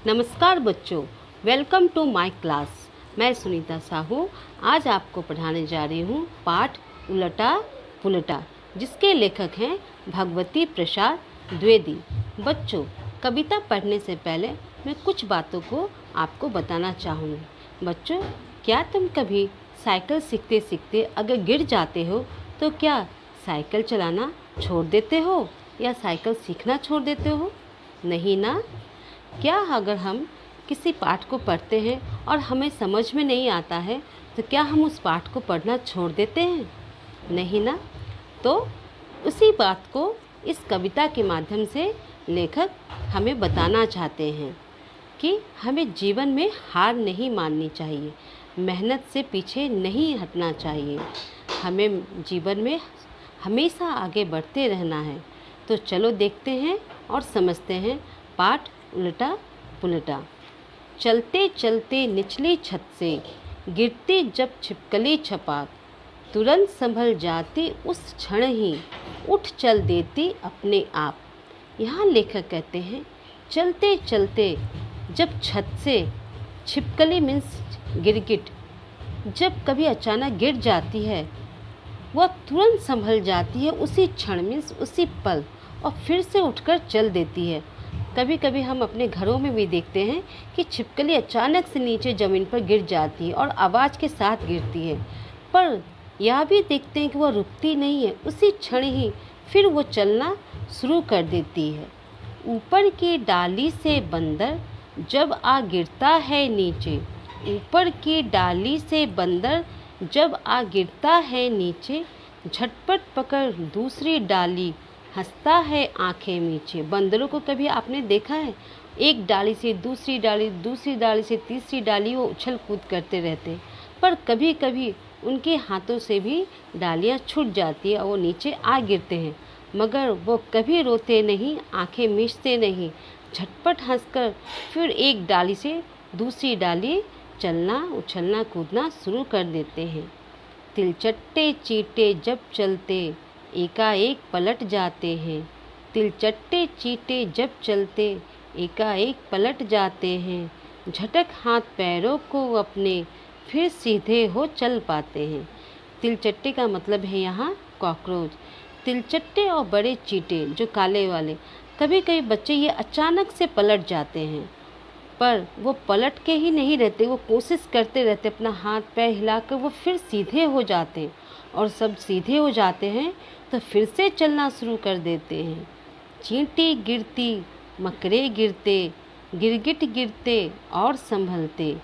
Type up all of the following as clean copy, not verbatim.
नमस्कार बच्चों, welcome to my class. मैं सुनीता साहू आज आपको पढ़ाने जा रही हूँ पाठ उलटा पुलटा, जिसके लेखक हैं भगवती प्रसाद द्विवेदी। बच्चों, कविता पढ़ने से पहले मैं कुछ बातों को आपको बताना चाहूँगी। बच्चों, क्या तुम कभी साइकिल सीखते सीखते अगर गिर जाते हो तो क्या साइकिल चलाना छोड़ देते हो या साइकिल सीखना छोड़ देते हो? नहीं ना। क्या अगर हम किसी पाठ को पढ़ते हैं और हमें समझ में नहीं आता है तो क्या हम उस पाठ को पढ़ना छोड़ देते हैं? नहीं ना। तो उसी बात को इस कविता के माध्यम से लेखक हमें बताना चाहते हैं कि हमें जीवन में हार नहीं माननी चाहिए, मेहनत से पीछे नहीं हटना चाहिए, हमें जीवन में हमेशा आगे बढ़ते रहना है। तो चलो देखते हैं और समझते हैं पाठ उल्टा पुल्टा। चलते चलते निचली छत से गिरती जब छिपकली छपाक, तुरंत संभल जाती उस क्षण ही उठ चल देती अपने आप। यहाँ लेखक कहते हैं चलते चलते जब छत से छिपकली मीन्स गिरगिट जब कभी अचानक गिर जाती है वह तुरंत संभल जाती है उसी क्षण मीन्स उसी पल, और फिर से उठकर चल देती है। कभी कभी हम अपने घरों में भी देखते हैं कि छिपकली अचानक से नीचे ज़मीन पर गिर जाती है और आवाज़ के साथ गिरती है, पर यह भी देखते हैं कि वह रुकती नहीं है, उसी क्षण ही फिर वो चलना शुरू कर देती है। ऊपर की डाली से बंदर जब आ गिरता है नीचे, ऊपर की डाली से बंदर जब आ गिरता है नीचे, झटपट पकड़ दूसरी डाली हंसता है आंखें मीचे। बंदरों को कभी आपने देखा है? एक डाली से दूसरी डाली, दूसरी डाली से तीसरी डाली वो उछल कूद करते रहते हैं, पर कभी कभी उनके हाथों से भी डालियां छूट जाती है और वो नीचे आ गिरते हैं, मगर वो कभी रोते नहीं, आंखें मीचते नहीं, झटपट हंसकर फिर एक डाली से दूसरी डाली चलना उछलना कूदना शुरू कर देते हैं। तिलचट्टे चींटे जब चलते एकाएक पलट जाते हैं, तिलचट्टे चींटे जब चलते एकाएक पलट जाते हैं, झटक हाथ पैरों को अपने फिर सीधे हो चल पाते हैं। तिलचट्टे का मतलब है यहाँ कॉकरोच। तिलचट्टे और बड़े चींटे जो काले वाले, कभी कभी बच्चे ये अचानक से पलट जाते हैं, पर वो पलट के ही नहीं रहते, वो कोशिश करते रहते, अपना हाथ पैर हिलाकर वो फिर सीधे हो जाते हैं, और सब सीधे हो जाते हैं तो फिर से चलना शुरू कर देते हैं। चींटी गिरती मकरे गिरते, गिरगिट गिरते और संभलते।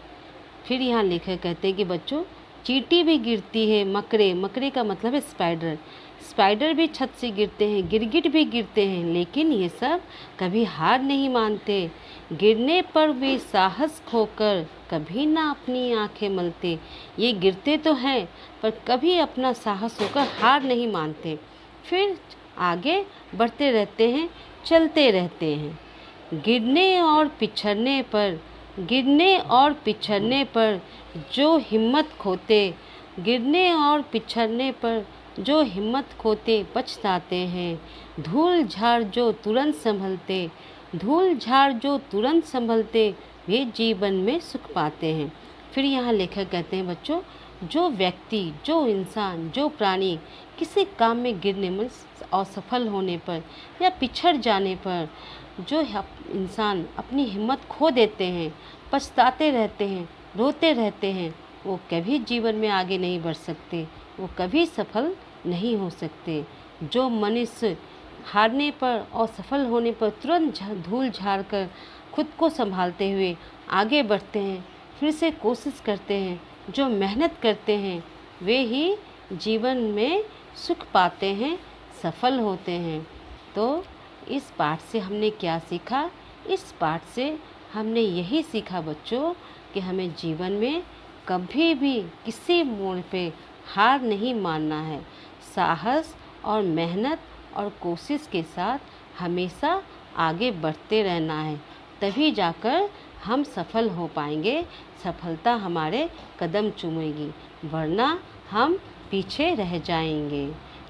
फिर यहाँ लेखक कहते हैं कि बच्चों, चींटी भी गिरती है, मकरे, मकरे का मतलब है स्पाइडर, स्पाइडर भी छत से गिरते हैं, गिरगिट भी गिरते हैं, लेकिन ये सब कभी हार नहीं मानते। गिरने पर वे साहस खोकर कभी ना अपनी आंखें मलते। ये गिरते तो हैं पर कभी अपना साहस होकर हार नहीं मानते, फिर आगे बढ़ते रहते हैं, चलते रहते हैं। गिरने और पिछड़ने पर, गिरने और पिछड़ने पर जो हिम्मत खोते, गिरने और पिछड़ने पर जो हिम्मत खोते पछताते हैं। धूल झाड़ जो तुरंत संभलते, धूल झाड़ जो तुरंत संभलते, वे जीवन में सुख पाते हैं। फिर यहाँ लेखक कहते हैं बच्चों, जो व्यक्ति, जो इंसान, जो प्राणी किसी काम में गिरने में असफल होने पर या पिछड़ जाने पर जो इंसान अपनी हिम्मत खो देते हैं, पछताते रहते हैं, रोते रहते हैं, वो कभी जीवन में आगे नहीं बढ़ सकते, वो कभी सफल नहीं हो सकते। जो मनुष्य हारने पर और सफल होने पर तुरंत धूल झाड़कर खुद को संभालते हुए आगे बढ़ते हैं, फिर से कोशिश करते हैं, जो मेहनत करते हैं, वे ही जीवन में सुख पाते हैं, सफल होते हैं। तो इस पाठ से हमने क्या सीखा? इस पाठ से हमने यही सीखा बच्चों कि हमें जीवन में कभी भी किसी मोड़ पे हार नहीं मानना है। साहस और मेहनत और कोशिश के साथ हमेशा आगे बढ़ते रहना है, तभी जाकर हम सफल हो पाएंगे, सफलता हमारे कदम चूमेगी, वरना हम पीछे रह जाएंगे।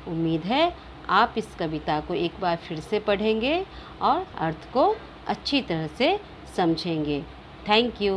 उम्मीद है आप इस कविता को एक बार फिर से पढ़ेंगे और अर्थ को अच्छी तरह से समझेंगे। Thank you.